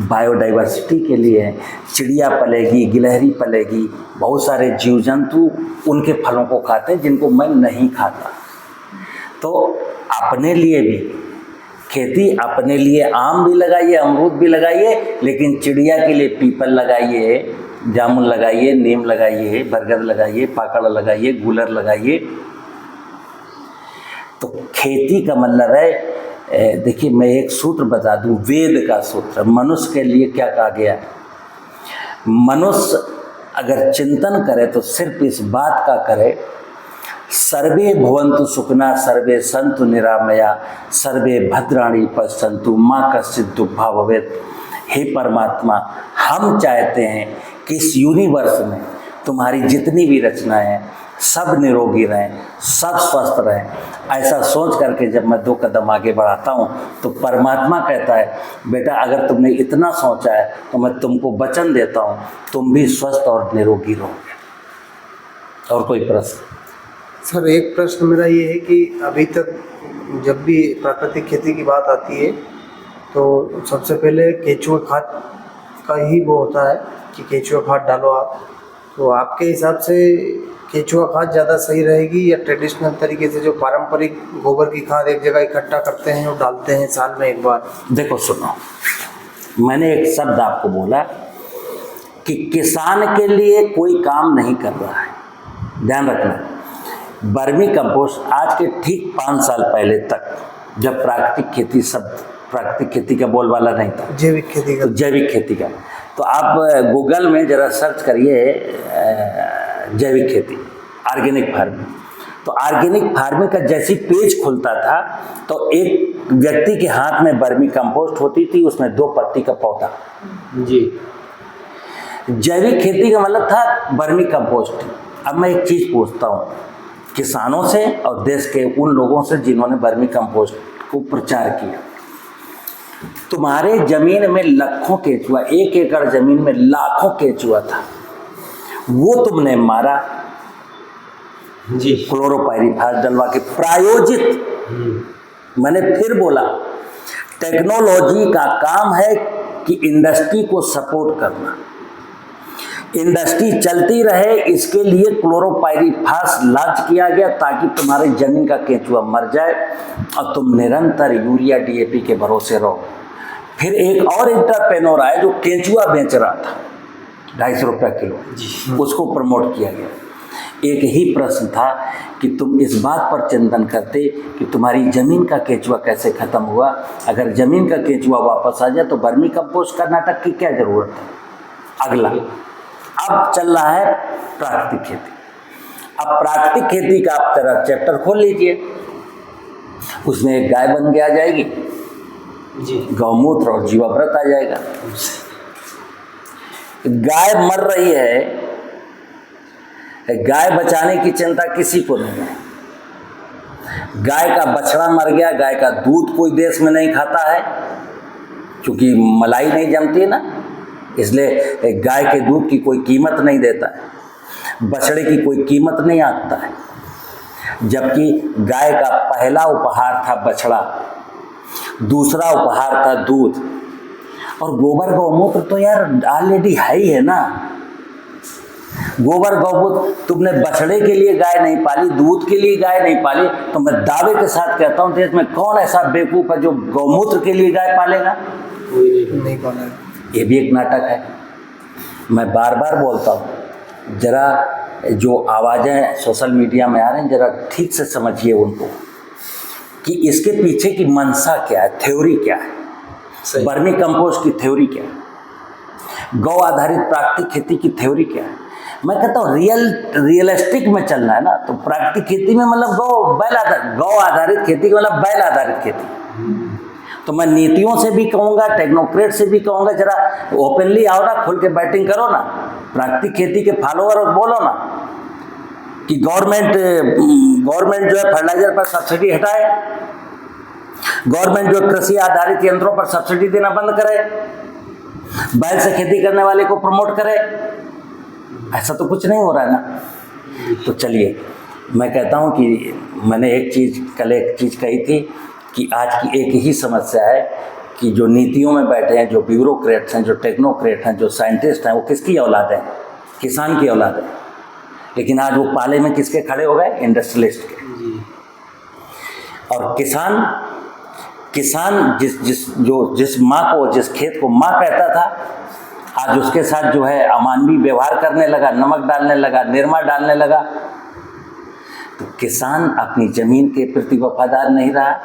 S1: बायोडाइवर्सिटी के लिए। चिड़िया पलेगी, गिलहरी पलेगी, बहुत सारे जीव जंतु उनके फलों को खाते हैं जिनको मैं नहीं खाता। तो अपने लिए भी खेती, अपने लिए आम भी लगाइए, अमरूद भी लगाइए, लेकिन चिड़िया के लिए पीपल लगाइए, जामुन लगाइए, नीम लगाइए, बरगद लगाइए, पाकड़ लगाइए, गूलर लगाइए। तो खेती का मतलब है, देखिए मैं एक सूत्र बता दूं, वेद का सूत्र, मनुष्य के लिए क्या कहा गया है। मनुष्य अगर चिंतन करे तो सिर्फ इस बात का करे, सर्वे भवन्तु सुखिनः, सर्वे सन्तु निरामया, सर्वे भद्राणि पश्यन्तु माँ कश्चित् दुःखभाग् भवेत्। हे परमात्मा, हम चाहते हैं कि इस यूनिवर्स में तुम्हारी जितनी भी रचनाएं हैं सब निरोगी रहें, सब स्वस्थ रहें। ऐसा सोच करके जब मैं 2 कदम आगे बढ़ाता हूँ तो परमात्मा कहता है, बेटा अगर तुमने इतना सोचा है तो मैं तुमको वचन देता हूँ, तुम भी स्वस्थ और निरोगी रहोगे। और कोई प्रश्न?
S3: सर एक प्रश्न मेरा ये है कि अभी तक जब भी प्राकृतिक खेती की बात आती है तो सबसे पहले केंचुआ खाद का ही वो होता है कि केंचुआ खाद डालो आप। तो आपके हिसाब से केंचुआ खाद ज़्यादा सही रहेगी या ट्रेडिशनल तरीके से जो पारंपरिक गोबर की खाद एक जगह इकट्ठा करते हैं और डालते हैं साल में एक बार?
S1: देखो सुनो, मैंने एक शब्द आपको बोला कि किसान के लिए कोई काम नहीं कर रहा है। ध्यान रखना, वर्मी कंपोस्ट आज के ठीक 5 साल पहले तक, जब प्राकृतिक खेती का बोलबाला नहीं था,
S3: जैविक खेती का,
S1: तो जैविक खेती का, तो आप गूगल में ज़रा सर्च करिए जैविक खेती, ऑर्गेनिक फार्मिंग। तो ऑर्गेनिक फार्मिंग का जैसी पेज खुलता था तो एक व्यक्ति के हाथ में वर्मी कंपोस्ट होती थी, उसमें 2 पत्ती का पौधा।
S4: जी।
S1: जैविक खेती का मतलब था वर्मी कंपोस्ट। अब मैं एक चीज़ पूछता हूँ किसानों से और देश के उन लोगों से जिन्होंने वर्मी कंपोस्ट को प्रचार किया, तुम्हारे जमीन में लाखों केंचुआ, 1 एकड़ जमीन में लाखों केंचुआ था, वो तुमने मारा
S4: जी।
S1: क्लोरोपाइरीफास डलवा के प्रायोजित। मैंने फिर बोला, टेक्नोलॉजी का काम है कि इंडस्ट्री को सपोर्ट करना, इंडस्ट्री चलती रहे, इसके लिए क्लोरोपाइरीफास लॉन्च किया गया ताकि तुम्हारे जमीन का केंचुआ मर जाए और तुम निरंतर यूरिया DAP के भरोसे रहो। फिर एक और एंटरप्रेन्योर आया जो केंचुआ बेच रहा था 250 रुपये किलो, उसको प्रमोट किया गया। एक ही प्रश्न था कि तुम इस बात पर चिंतन करते कि तुम्हारी ज़मीन का केंचुआ कैसे ख़त्म हुआ। अगर ज़मीन का केंचुआ वापस आ जाए तो वर्मी कंपोस्ट का नाटक की क्या ज़रूरत है। अगला, अब चल रहा है प्राकृतिक खेती। अब प्राकृतिक खेती का आप तरह चैप्टर खोल लीजिए, उसमें एक गाय बन के आ जाएगी
S4: जी।
S1: गौमूत्र और जीवामृत आ जाएगा। गाय मर रही है, गाय बचाने की चिंता किसी को नहीं है। गाय का बछड़ा मर गया, गाय का दूध कोई देश में नहीं खाता है क्योंकि मलाई नहीं जमती है ना, इसलिए गाय के दूध की कोई कीमत नहीं देता है, बछड़े की कोई कीमत नहीं आंकता है। जबकि गाय का पहला उपहार था बछड़ा, दूसरा उपहार था दूध, और गोबर गौमूत्र तो यार ऑलरेडी है ही है ना। गोबर गौमूत्र, तुमने बछड़े के लिए गाय नहीं पाली, दूध के लिए गाय नहीं पाली, तो मैं दावे के साथ कहता हूँ देश में कौन ऐसा बेवकूफ़ है जो गौमूत्र के लिए गाय पालेगा?
S3: नहीं पाला है।
S1: ये भी एक नाटक है। मैं बार बार बोलता हूँ, जरा जो आवाज़ें सोशल मीडिया में आ रही हैं जरा ठीक से समझिए उनको कि इसके पीछे की मंशा क्या है, थ्योरी क्या है, वर्मी कंपोस्ट की थ्योरी क्या है, गौ आधारित प्राकृतिक खेती की थ्योरी क्या है। मैं कहता हूँ रियलिस्टिक में चलना है ना, तो प्राकृतिक खेती में मतलब गौ आधारित खेती मतलब बैल आधारित खेती। तो मैं नीतियों से भी कहूँगा, टेक्नोक्रेट से भी कहूँगा, जरा ओपनली आओ ना, खुल के बैटिंग करो ना, प्राकृतिक खेती के फॉलोअर और बोलो ना कि गवर्नमेंट जो है फर्टिलाइजर पर सब्सिडी हटाए, गवर्नमेंट जो कृषि आधारित यंत्रों पर सब्सिडी देना बंद करे, बैल से खेती करने वाले को प्रमोट करे। ऐसा तो कुछ नहीं हो रहा है ना। तो चलिए, मैं कहता हूँ कि मैंने कल एक चीज़ कही थी कि आज की एक ही समस्या है कि जो नीतियों में बैठे हैं, जो ब्यूरोक्रेट्स हैं, जो टेक्नोक्रेट हैं, जो साइंटिस्ट हैं, वो किसकी औलाद है? किसान की औलाद है। लेकिन आज वो पाले में किसके खड़े हो गए? इंडस्ट्रियलिस्ट के। और किसान जिस माँ को, जिस खेत को माँ कहता था, आज उसके साथ जो है अमानवीय व्यवहार करने लगा, नमक डालने लगा, निरमा डालने लगा। तो किसान अपनी ज़मीन के प्रति वफादार नहीं रहा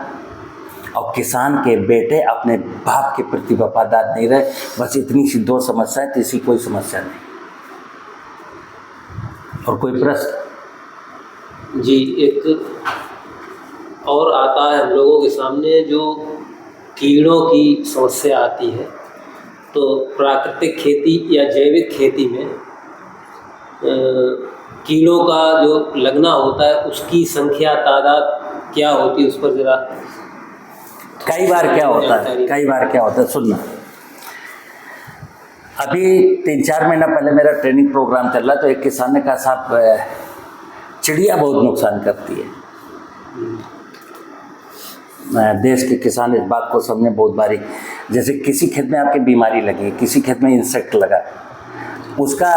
S1: और किसान के बेटे अपने बाप के प्रति वफादार नहीं रहे। बस इतनी सी 2 समस्याएं, तीसरी कोई समस्या नहीं। और कोई प्रश्न?
S4: जी, एक और आता है हम लोगों के सामने, जो कीड़ों की समस्या आती है। तो प्राकृतिक खेती या जैविक खेती में कीड़ों का जो लगना होता है उसकी संख्या, तादाद क्या होती है, उस पर जरा।
S1: कई बार क्या होता है सुनना। अभी 3-4 महीना पहले मेरा ट्रेनिंग प्रोग्राम चल रहा, तो एक किसान ने कहा, साहब चिड़िया बहुत नुकसान करती है। देश के किसान इस बात को समझे बहुत बारीक। जैसे किसी खेत में आपके बीमारी लगी, किसी खेत में इंसेक्ट लगा, उसका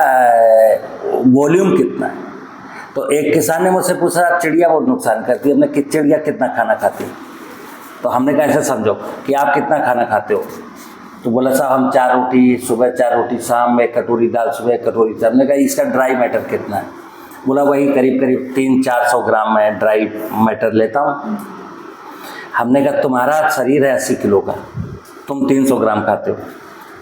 S1: वॉल्यूम कितना है। तो एक किसान ने मुझसे पूछा आप चिड़िया बहुत नुकसान करती है, हमने कि चिड़िया कितना खाना खाती है। तो हमने कहा ऐसा समझो कि आप कितना खाना खाते हो। तो बोला साहब हम 4 रोटी सुबह, 4 रोटी शाम में, 1 कटोरी दाल सुबह, 1 कटोरी। हमने कहा इसका ड्राई मैटर कितना है। बोला वही करीब करीब 300-400 ग्राम मैं ड्राई मैटर लेता हूँ। हमने कहा तुम्हारा शरीर है 80 किलो का, तुम 300 ग्राम खाते हो,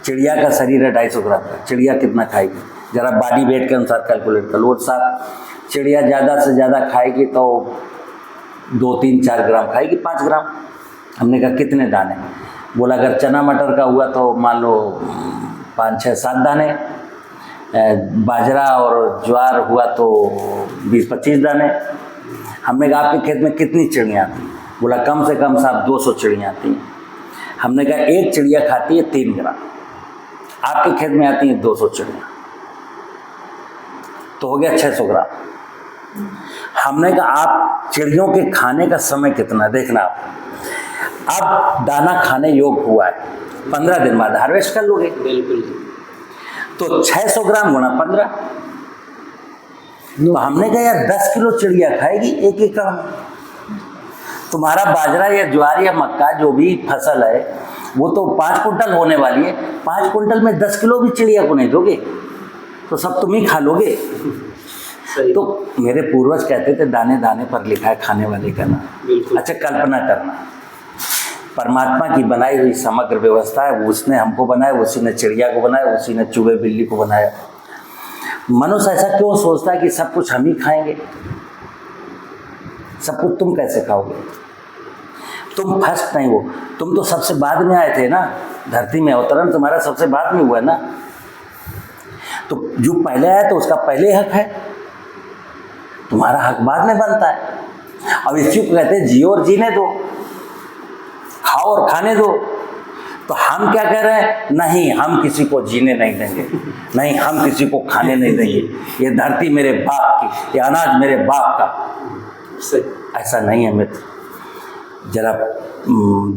S1: चिड़िया का शरीर है 250 ग्राम का, चिड़िया कितना खाएगी ज़रा बॉडी वेट के अनुसार कैलकुलेट कर लो। साहब चिड़िया ज़्यादा से ज़्यादा खाएगी तो 2-3-4 ग्राम खाएगी, 5 ग्राम। हमने कहा कितने दाने। बोला अगर चना मटर का हुआ तो मान लो 5-6-7 दाने, बाजरा और ज्वार हुआ तो 20-25 दाने। हमने कहा आपके खेत में कितनी चिड़ियाँ आती हैं। बोला कम से कम साहब 200 चिड़ियाँ आती हैं। हमने कहा एक चिड़िया खाती है 3 ग्राम, आपके खेत में आती हैं 200 चिड़ियाँ, तो हो गया 600 ग्राम। हमने कहा आप चिड़ियों के खाने का समय कितना देखना आप, अब दाना खाने योग्य हुआ है, 15 दिन बाद हार्वेस्ट कर लोगे।
S4: बिल्कुल।
S1: तो 600 ग्राम गुणा 15, तो हमने कहा यार 10 किलो चिड़िया खाएगी 1 एकड़ में। तुम्हारा बाजरा या ज्वार या मक्का जो भी फसल है वो तो 5 कुंटल होने वाली है, 5 कुंटल में 10 किलो भी चिड़िया को नहीं दोगे तो सब तुम ही खा लोगे। तो मेरे पूर्वज कहते थे दाने दाने पर लिखा है खाने वाले का नाम। अच्छा कल्पना करना, परमात्मा की बनाई हुई समग्र व्यवस्था है, उसने हमको बनाया, उसी ने चिड़िया को बनाया, उसी ने चूहे बिल्ली को बनाया। मनुष्य ऐसा क्यों सोचता है कि सब कुछ हम ही खाएंगे, सब कुछ तुम कैसे खाओगे। तुम फर्स्ट नहीं हो, तुम तो सबसे बाद में आए थे ना, धरती में अवतरण तुम्हारा सबसे बाद में हुआ ना। तो जो पहले आया तो उसका पहले हक है, तुम्हारा हक बाद में बनता है। अब इसी को कहते हैं जियो और जीने दो, खाओ और खाने दो। तो हम क्या कह रहे हैं, नहीं हम किसी को जीने नहीं देंगे, नहीं हम किसी को खाने नहीं देंगे, ये धरती मेरे बाप की, ये अनाज मेरे बाप का। ऐसा नहीं है मित्र। जरा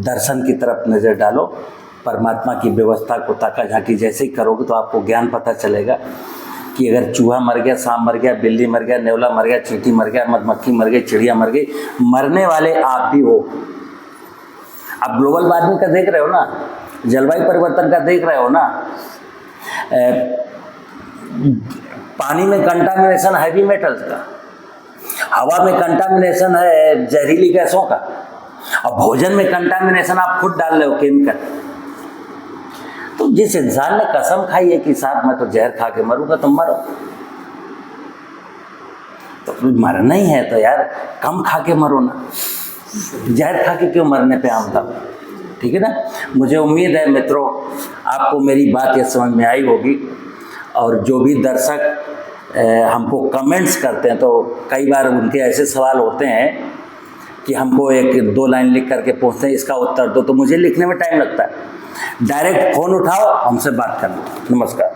S1: दर्शन की तरफ नज़र डालो, परमात्मा की व्यवस्था को ताका झांकी जैसे ही करोगे तो आपको ज्ञान पता चलेगा कि अगर चूहा मर गया, सांप मर गया, बिल्ली मर गया, नेवला मर गया, चींटी मर गया, मधुमक्खी मर गई, चिड़िया मर गई, मरने वाले आप भी हो। आप ग्लोबल वार्मिंग का देख रहे हो ना, जलवायु परिवर्तन का देख रहे हो ना, पानी में कंटामिनेशन हैवी मेटल्स का, हवा में कंटामिनेशन है जहरीली गैसों का, और भोजन में कंटामिनेशन आप खुद डाल रहे हो केमिकल। तो जिस इंसान ने कसम खाई है कि साहब मैं तो जहर खा के मरूंगा, तुम मरो। तो मरना ही है तो यार कम खा के मरो ना, जहर खा के क्यों मरने पे आमदा। ठीक है ना। मुझे उम्मीद है मित्रों आपको मेरी बात ये समझ में आई होगी। और जो भी दर्शक हमको कमेंट्स करते हैं तो कई बार उनके ऐसे सवाल होते हैं कि हमको 1-2 लाइन लिख करके पूछते हैं इसका उत्तर दो, तो मुझे लिखने में टाइम लगता है। डायरेक्ट फ़ोन उठाओ, हमसे बात करना। नमस्कार।